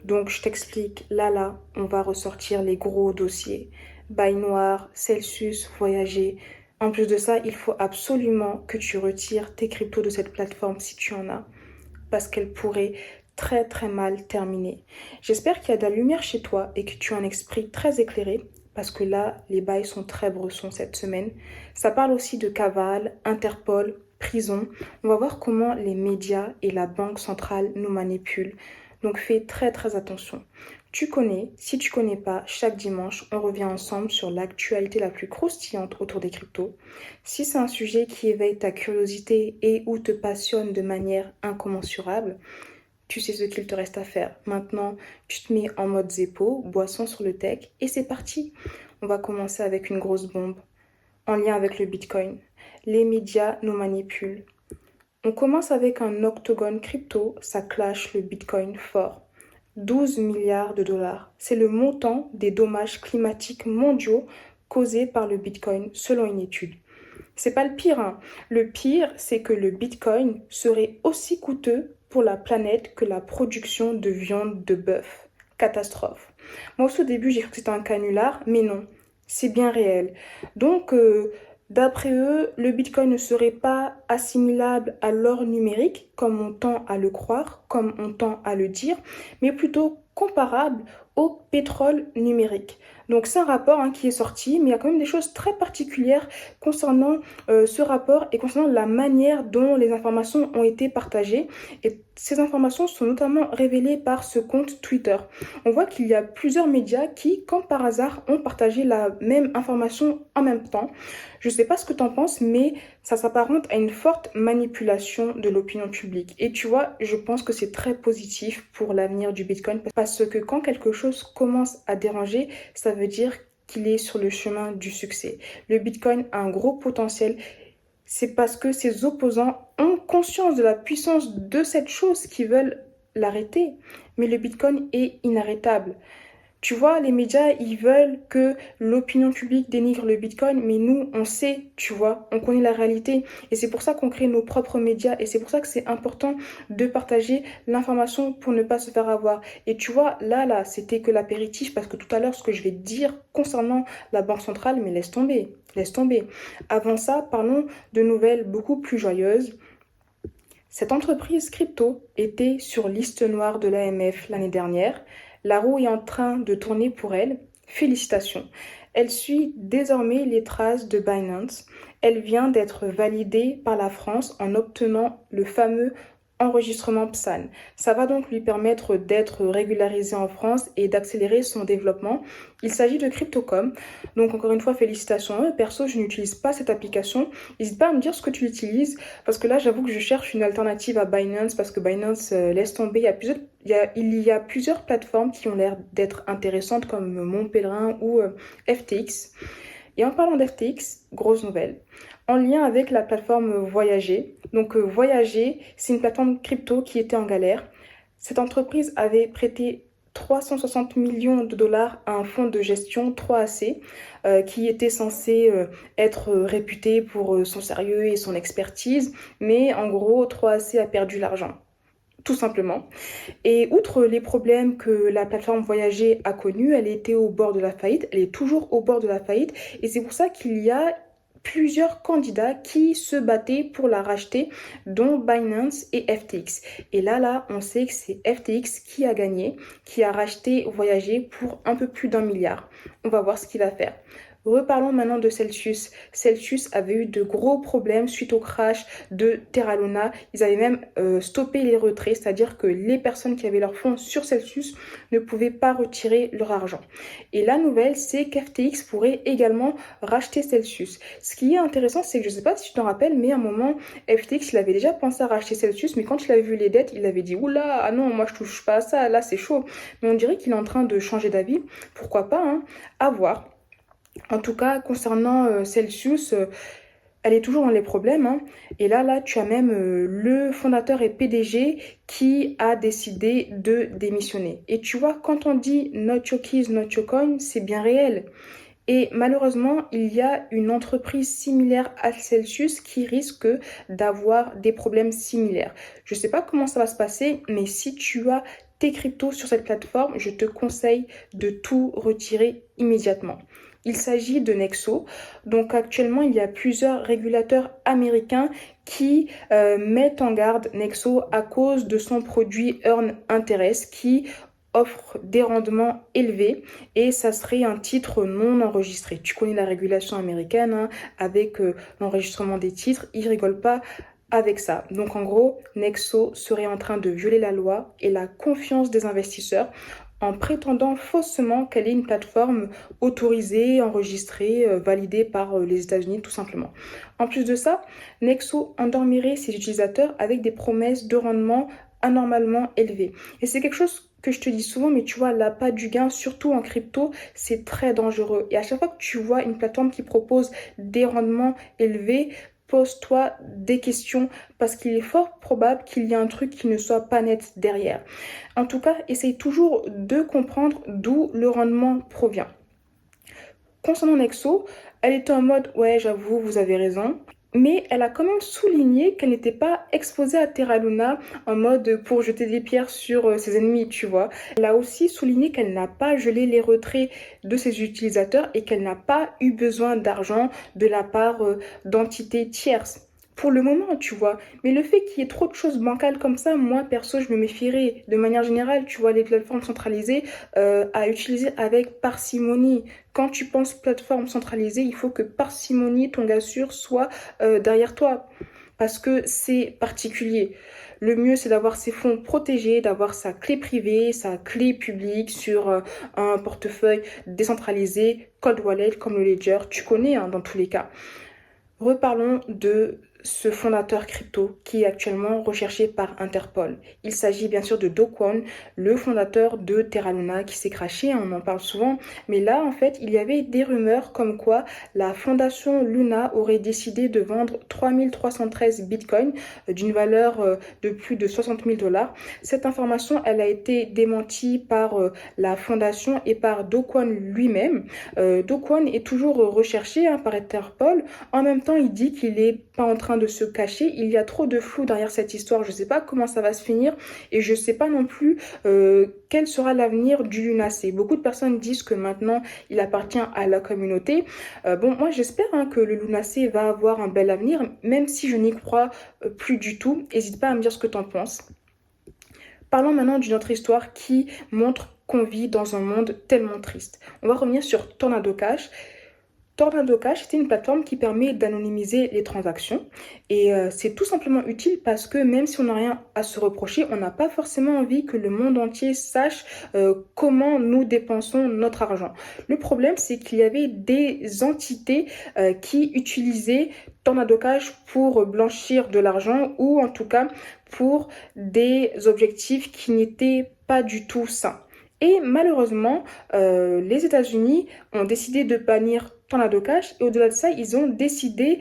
Donc, je t'explique. Là, on va ressortir les gros dossiers. Bail noir, Celsius, voyager. En plus de ça, il faut absolument que tu retires tes cryptos de cette plateforme si tu en as, parce qu'elle pourrait très très mal terminer. J'espère qu'il y a de la lumière chez toi et que tu as un esprit très éclairé, parce que là, les bails sont très bressons cette semaine. Ça parle aussi de cavale, Interpol, prison. On va voir comment les médias et la banque centrale nous manipulent. Donc fais très très attention. Tu connais, si tu connais pas, chaque dimanche, on revient ensemble sur l'actualité la plus croustillante autour des cryptos. Si c'est un sujet qui éveille ta curiosité et ou te passionne de manière incommensurable, tu sais ce qu'il te reste à faire. Maintenant, tu te mets en mode zépo, boisson sur le tech, et c'est parti. On va commencer avec une grosse bombe en lien avec le Bitcoin. Les médias nous manipulent. On commence avec un octogone crypto, ça clash le Bitcoin fort. 12 milliards de dollars. C'est le montant des dommages climatiques mondiaux causés par le Bitcoin, selon une étude. C'est pas le pire, hein. Le pire, c'est que le Bitcoin serait aussi coûteux pour la planète que la production de viande de bœuf. Catastrophe. Moi aussi au début, j'ai cru que c'était un canular, mais non, c'est bien réel. Donc, d'après eux, le Bitcoin ne serait pas assimilable à l'or numérique, comme on tend à le croire, comme on tend à le dire, mais plutôt comparable au pétrole numérique. Donc c'est un rapport qui est sorti, mais il y a quand même des choses très particulières concernant ce rapport et concernant la manière dont les informations ont été partagées. Et ces informations sont notamment révélées par ce compte Twitter. On voit qu'il y a plusieurs médias qui, comme par hasard, ont partagé la même information en même temps. Je ne sais pas ce que tu en penses, mais ça s'apparente à une forte manipulation de l'opinion publique. Et tu vois, je pense que c'est très positif pour l'avenir du Bitcoin parce que quand quelque chose commence à déranger, ça veut dire qu'il est sur le chemin du succès. Le Bitcoin a un gros potentiel. C'est parce que ses opposants ont conscience de la puissance de cette chose qui veulent l'arrêter. Mais le Bitcoin est inarrêtable. Tu vois, les médias, ils veulent que l'opinion publique dénigre le Bitcoin, mais nous, on sait, tu vois, on connaît la réalité. Et c'est pour ça qu'on crée nos propres médias. Et c'est pour ça que c'est important de partager l'information pour ne pas se faire avoir. Et tu vois, là, c'était que l'apéritif, parce que tout à l'heure, ce que je vais te dire concernant la Banque centrale, mais laisse tomber, laisse tomber. Avant ça, parlons de nouvelles beaucoup plus joyeuses. Cette entreprise crypto était sur liste noire de l'AMF l'année dernière. La roue est en train de tourner pour elle. Félicitations. Elle suit désormais les traces de Binance. Elle vient d'être validée par la France en obtenant le fameux enregistrement PSAN. Ça va donc lui permettre d'être régularisée en France et d'accélérer son développement. Il s'agit de Cryptocom. Donc encore une fois, félicitations à eux. Perso, je n'utilise pas cette application. N'hésite pas à me dire ce que tu utilises parce que là, j'avoue que je cherche une alternative à Binance parce que Binance laisse tomber. Il y a plusieurs plateformes qui ont l'air d'être intéressantes comme Mon Pèlerin ou FTX. Et en parlant d'FTX, grosse nouvelle, en lien avec la plateforme Voyager. Donc Voyager, c'est une plateforme crypto qui était en galère. Cette entreprise avait prêté 360 millions de dollars à un fonds de gestion 3AC qui était censé être réputé pour son sérieux et son expertise, mais en gros 3AC a perdu l'argent. Tout simplement. Et outre les problèmes que la plateforme Voyager a connus, elle était au bord de la faillite, elle est toujours au bord de la faillite, et c'est pour ça qu'il y a plusieurs candidats qui se battaient pour la racheter, dont Binance et FTX. Et là, on sait que c'est FTX qui a gagné, qui a racheté Voyager pour un peu plus d'1 milliard. On va voir ce qu'il va faire. Reparlons maintenant de Celsius. Celsius avait eu de gros problèmes suite au crash de Terra Luna. Ils avaient même stoppé les retraits, c'est-à-dire que les personnes qui avaient leurs fonds sur Celsius ne pouvaient pas retirer leur argent. Et la nouvelle, c'est qu'FTX pourrait également racheter Celsius. Ce qui est intéressant, c'est que je ne sais pas si tu t'en rappelles, mais à un moment, FTX, il avait déjà pensé à racheter Celsius, mais quand il avait vu les dettes, il avait dit oula, ah non, moi je touche pas à ça, là c'est chaud. Mais on dirait qu'il est en train de changer d'avis. Pourquoi pas, hein? À voir. En tout cas, concernant Celsius, elle est toujours dans les problèmes, hein. Et là, tu as même le fondateur et PDG qui a décidé de démissionner. Et tu vois, quand on dit not your keys, not your coin, c'est bien réel. Et malheureusement, il y a une entreprise similaire à Celsius qui risque d'avoir des problèmes similaires. Je ne sais pas comment ça va se passer, mais si tu as tes cryptos sur cette plateforme, je te conseille de tout retirer immédiatement. Il s'agit de Nexo. Donc actuellement, il y a plusieurs régulateurs américains qui mettent en garde Nexo à cause de son produit Earn Interest qui offre des rendements élevés et ça serait un titre non enregistré. Tu connais la régulation américaine hein, avec l'enregistrement des titres, ils rigolent pas avec ça. Donc en gros, Nexo serait en train de violer la loi et la confiance des investisseurs en prétendant faussement qu'elle est une plateforme autorisée, enregistrée, validée par les États-Unis tout simplement. En plus de ça, Nexo endormirait ses utilisateurs avec des promesses de rendement anormalement élevées. Et c'est quelque chose que je te dis souvent, mais tu vois, l'appât du gain, surtout en crypto, c'est très dangereux. Et à chaque fois que tu vois une plateforme qui propose des rendements élevés, pose-toi des questions parce qu'il est fort probable qu'il y ait un truc qui ne soit pas net derrière. En tout cas, essaye toujours de comprendre d'où le rendement provient. Concernant Nexo, elle était en mode « ouais, j'avoue, vous avez raison ». Mais elle a quand même souligné qu'elle n'était pas exposée à Terra Luna en mode pour jeter des pierres sur ses ennemis, tu vois. Elle a aussi souligné qu'elle n'a pas gelé les retraits de ses utilisateurs et qu'elle n'a pas eu besoin d'argent de la part d'entités tierces. Pour le moment, tu vois. Mais le fait qu'il y ait trop de choses bancales comme ça, moi, perso, je me méfierais. De manière générale, tu vois, les plateformes centralisées à utiliser avec parcimonie. Quand tu penses plateforme centralisée, il faut que parcimonie, ton gars sûr, soit derrière toi. Parce que c'est particulier. Le mieux, c'est d'avoir ses fonds protégés, d'avoir sa clé privée, sa clé publique sur un portefeuille décentralisé, cold wallet comme le Ledger. Tu connais hein, dans tous les cas. Reparlons de ce fondateur crypto qui est actuellement recherché par Interpol. Il s'agit bien sûr de Do Kwon, le fondateur de Terra Luna qui s'est crashé, on en parle souvent, mais là en fait il y avait des rumeurs comme quoi la fondation Luna aurait décidé de vendre 3313 bitcoins d'une valeur de plus de 60 000 dollars. Cette information elle a été démentie par la fondation et par Do Kwon lui-même. Do Kwon est toujours recherché hein, par Interpol. En même temps, il dit qu'il n'est pas en train de se cacher. Il y a trop de flou derrière cette histoire. Je ne sais pas comment ça va se finir et je ne sais pas non plus quel sera l'avenir du Lunacé. Beaucoup de personnes disent que maintenant, il appartient à la communauté. Bon, moi, j'espère hein, que le Lunacé va avoir un bel avenir, même si je n'y crois plus du tout. N'hésite pas à me dire ce que tu en penses. Parlons maintenant d'une autre histoire qui montre qu'on vit dans un monde tellement triste. On va revenir sur Tornado Cash. Tornado Cash, c'est une plateforme qui permet d'anonymiser les transactions et c'est tout simplement utile parce que même si on n'a rien à se reprocher, on n'a pas forcément envie que le monde entier sache comment nous dépensons notre argent. Le problème, c'est qu'il y avait des entités qui utilisaient Tornado Cash pour blanchir de l'argent ou en tout cas pour des objectifs qui n'étaient pas du tout sains. Et malheureusement, les États-Unis ont décidé de bannir Tornado Cash et au-delà de ça, ils ont décidé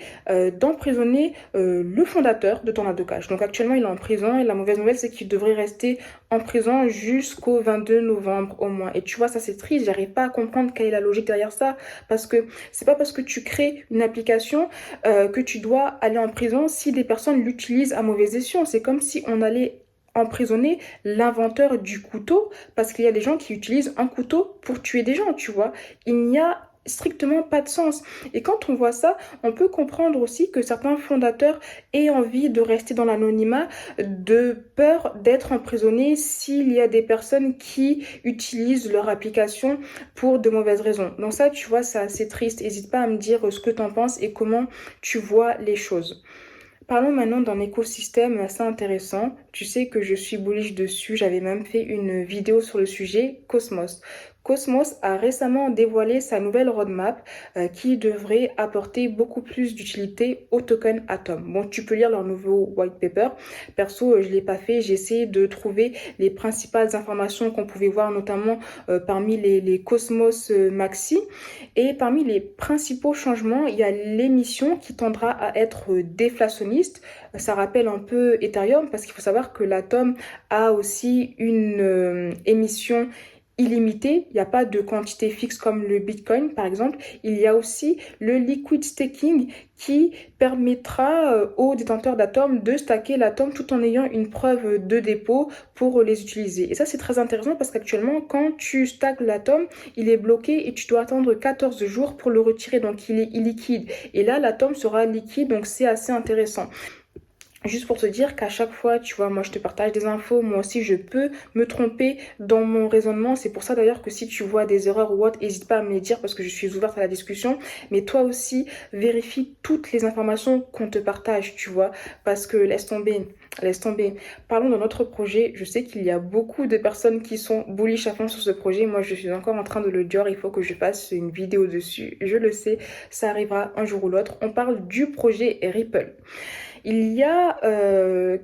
d'emprisonner le fondateur de Tornado Cash. Donc actuellement, il est en prison et la mauvaise nouvelle, c'est qu'il devrait rester en prison jusqu'au 22 novembre au moins. Et tu vois, ça c'est triste, j'arrive pas à comprendre quelle est la logique derrière ça parce que c'est pas parce que tu crées une application que tu dois aller en prison si des personnes l'utilisent à mauvais escient. C'est comme si on allait emprisonner l'inventeur du couteau parce qu'il y a des gens qui utilisent un couteau pour tuer des gens, tu vois. Il n'y a strictement pas de sens. Et quand on voit ça, on peut comprendre aussi que certains fondateurs aient envie de rester dans l'anonymat de peur d'être emprisonnés s'il y a des personnes qui utilisent leur application pour de mauvaises raisons. Donc ça, tu vois, c'est assez triste. N'hésite pas à me dire ce que tu en penses et comment tu vois les choses. Parlons maintenant d'un écosystème assez intéressant. Tu sais que je suis bullish dessus, j'avais même fait une vidéo sur le sujet, Cosmos. Cosmos a récemment dévoilé sa nouvelle roadmap qui devrait apporter beaucoup plus d'utilité au token Atom. Bon, tu peux lire leur nouveau white paper. Perso, je ne l'ai pas fait. J'ai essayé de trouver les principales informations qu'on pouvait voir, notamment parmi les Cosmos Maxi. Et parmi les principaux changements, il y a l'émission qui tendra à être déflationniste. Ça rappelle un peu Ethereum parce qu'il faut savoir que l'Atom a aussi une émission illimité, il n'y a pas de quantité fixe comme le Bitcoin par exemple. Il y a aussi le liquid staking qui permettra aux détenteurs d'atomes de stacker l'atome tout en ayant une preuve de dépôt pour les utiliser. Et ça c'est très intéressant parce qu'actuellement quand tu stackes l'atome, il est bloqué et tu dois attendre 14 jours pour le retirer, donc il est illiquide. Et là l'atome sera liquide, donc c'est assez intéressant. Juste pour te dire qu'à chaque fois, tu vois, moi je te partage des infos, moi aussi je peux me tromper dans mon raisonnement. C'est pour ça d'ailleurs que si tu vois des erreurs ou autre, n'hésite pas à me les dire parce que je suis ouverte à la discussion. Mais toi aussi, vérifie toutes les informations qu'on te partage, tu vois, parce que laisse tomber. Laisse tomber. Parlons de notre projet. Je sais qu'il y a beaucoup de personnes qui sont bullish à fond sur ce projet. Moi, je suis encore en train de le dire. Il faut que je fasse une vidéo dessus. Je le sais, ça arrivera un jour ou l'autre. On parle du projet Ripple. Il y a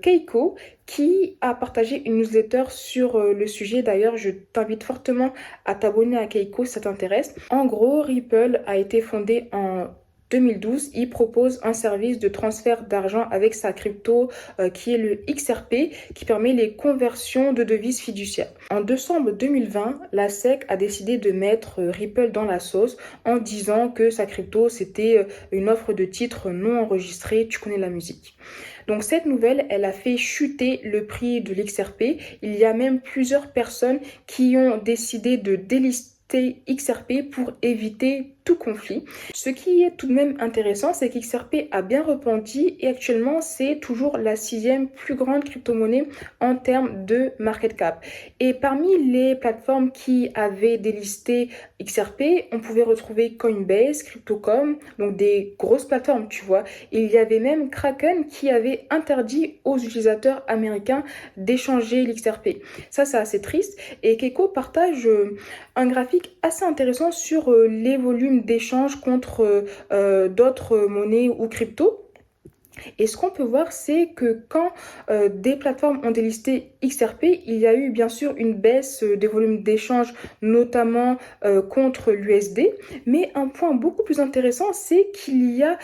Keiko qui a partagé une newsletter sur le sujet. D'ailleurs, je t'invite fortement à t'abonner à Keiko si ça t'intéresse. En gros, Ripple a été fondé en 2012, il propose un service de transfert d'argent avec sa crypto qui est le XRP qui permet les conversions de devises fiduciaires. En décembre 2020, la SEC a décidé de mettre Ripple dans la sauce en disant que sa crypto c'était une offre de titres non enregistrée, tu connais la musique. Donc cette nouvelle, elle a fait chuter le prix de l'XRP. Il y a même plusieurs personnes qui ont décidé de délister XRP pour éviter tout conflit. Ce qui est tout de même intéressant, c'est qu'XRP a bien rebondi et actuellement c'est toujours la 6e plus grande crypto-monnaie en termes de market cap. Et parmi les plateformes qui avaient délisté XRP, on pouvait retrouver Coinbase, Crypto.com, donc des grosses plateformes, tu vois. Et il y avait même Kraken qui avait interdit aux utilisateurs américains d'échanger l'XRP. Ça, c'est assez triste. Et Keiko partage un graphique assez intéressant sur les volumes d'échange contre d'autres monnaies ou cryptos. Et ce qu'on peut voir, c'est que quand des plateformes ont délisté XRP, il y a eu bien sûr une baisse des volumes d'échange, notamment contre l'USD. Mais un point beaucoup plus intéressant, c'est qu'il y a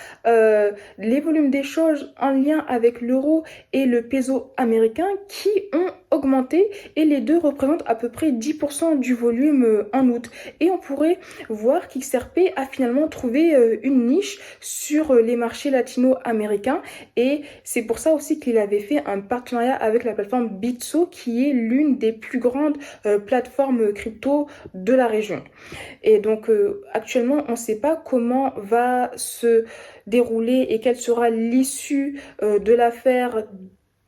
les volumes d'échange en lien avec l'euro et le peso américain qui ont augmenté et les deux représentent à peu près 10% du volume en août. Et on pourrait voir qu'XRP a finalement trouvé une niche sur les marchés latino-américains. Et c'est pour ça aussi qu'il avait fait un partenariat avec la plateforme Bitso qui est l'une des plus grandes plateformes crypto de la région. Et donc actuellement on ne sait pas comment va se dérouler et quelle sera l'issue de l'affaire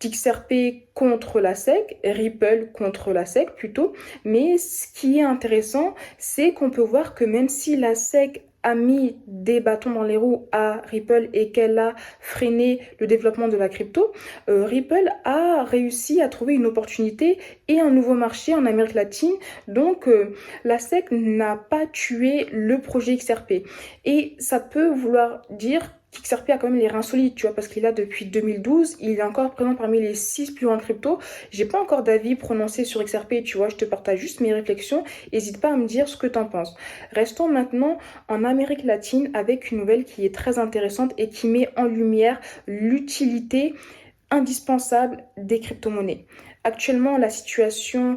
d'XRP contre la SEC, Ripple contre la SEC plutôt. Mais ce qui est intéressant, c'est qu'on peut voir que même si la SEC a mis des bâtons dans les roues à Ripple et qu'elle a freiné le développement de la crypto, Ripple a réussi à trouver une opportunité et un nouveau marché en Amérique latine. Donc la SEC n'a pas tué le projet XRP. Et ça peut vouloir dire XRP a quand même les reins solides, tu vois, parce qu'il est là depuis 2012, il est encore présent parmi les 6 plus grands cryptos. J'ai pas encore d'avis prononcé sur XRP, tu vois, je te partage juste mes réflexions. N'hésite pas à me dire ce que t'en penses. Restons maintenant en Amérique latine avec une nouvelle qui est très intéressante et qui met en lumière l'utilité indispensable des crypto-monnaies. Actuellement, la situation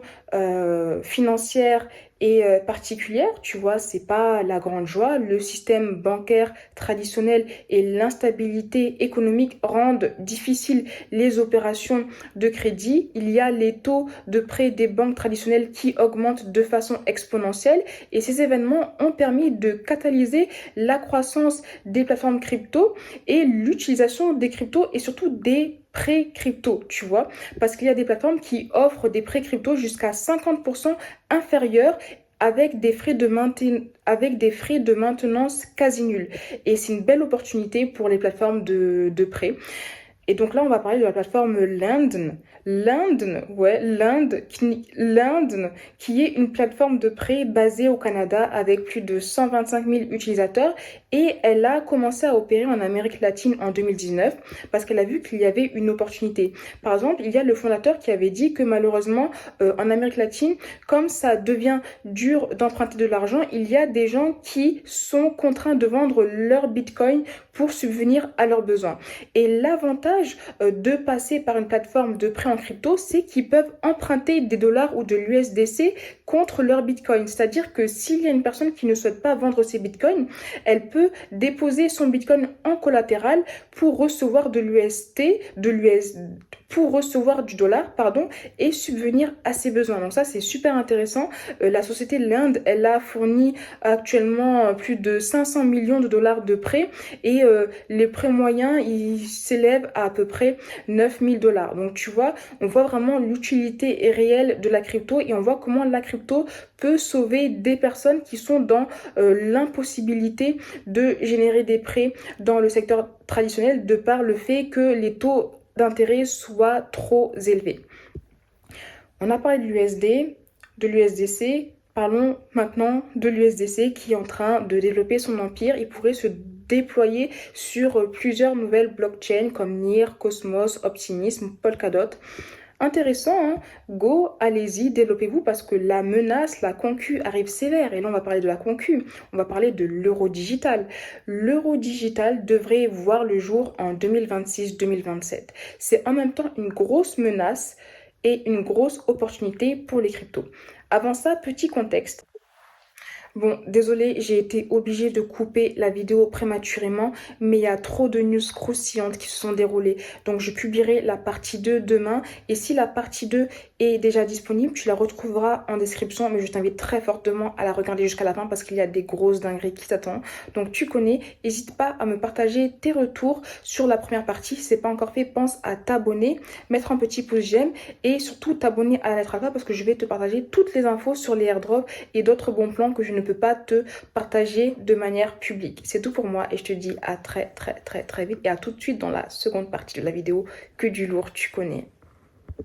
financière est particulière, tu vois, c'est pas la grande joie. Le système bancaire traditionnel et l'instabilité économique rendent difficiles les opérations de crédit. Il y a les taux de prêt des banques traditionnelles qui augmentent de façon exponentielle et ces événements ont permis de catalyser la croissance des plateformes crypto et l'utilisation des cryptos et surtout des prêts crypto, tu vois, parce qu'il y a des plateformes qui offrent des prêts crypto jusqu'à 50% inférieurs avec des frais de maintenance quasi nuls. Et c'est une belle opportunité pour les plateformes de prêt. Et donc là, on va parler de la plateforme Lendn. Lendn, qui est une plateforme de prêt basée au Canada avec plus de 125 000 utilisateurs. Et elle a commencé à opérer en Amérique latine en 2019 parce qu'elle a vu qu'il y avait une opportunité. Par exemple, il y a le fondateur qui avait dit que malheureusement, en Amérique latine, comme ça devient dur d'emprunter de l'argent, il y a des gens qui sont contraints de vendre leur Bitcoin pour subvenir à leurs besoins. Et l'avantage avantage de passer par une plateforme de prêt en crypto, c'est qu'ils peuvent emprunter des dollars ou de l'USDC contre leur Bitcoin. C'est-à-dire que s'il y a une personne qui ne souhaite pas vendre ses Bitcoins, elle peut déposer son Bitcoin en collatéral pour recevoir de l'UST, pour recevoir du dollar, pardon, et subvenir à ses besoins. Donc ça, c'est super intéressant. La société l'Inde, elle a fourni actuellement plus de 500 millions de dollars de prêts et les prêts moyens, ils s'élèvent à peu près 9000 dollars. Donc tu vois, on voit vraiment l'utilité réelle de la crypto et on voit comment la crypto peut sauver des personnes qui sont dans l'impossibilité de générer des prêts dans le secteur traditionnel de par le fait que les taux d'intérêt soient trop élevés. On a parlé de l'USD, de l'USDC. Parlons maintenant de l'USDC qui est en train de développer son empire. Il pourrait se déployer sur plusieurs nouvelles blockchains comme NIR, Cosmos, Optimism, Polkadot. Intéressant, hein? Go, allez-y, développez-vous parce que la menace, la concu arrive sévère. Et là, on va parler de la concu. On va parler de l'euro digital. L'euro digital devrait voir le jour en 2026-2027. C'est en même temps une grosse menace et une grosse opportunité pour les cryptos. Avant ça, petit contexte. Bon, désolé, j'ai été obligée de couper la vidéo prématurément, mais il y a trop de news croustillantes qui se sont déroulées. Donc, je publierai la partie 2 demain. Et si la partie 2 est déjà disponible, tu la retrouveras en description. Mais je t'invite très fortement à la regarder jusqu'à la fin parce qu'il y a des grosses dingueries qui t'attendent. Donc, tu connais. N'hésite pas à me partager tes retours sur la première partie. Si ce n'est pas encore fait, pense à t'abonner, mettre un petit pouce j'aime et surtout t'abonner à la lettre alpha parce que je vais te partager toutes les infos sur les airdrops et d'autres bons plans que je ne peux pas te partager de manière publique. C'est tout pour moi et je te dis à très vite et à tout de suite dans la seconde partie de la vidéo. Que du lourd, tu connais.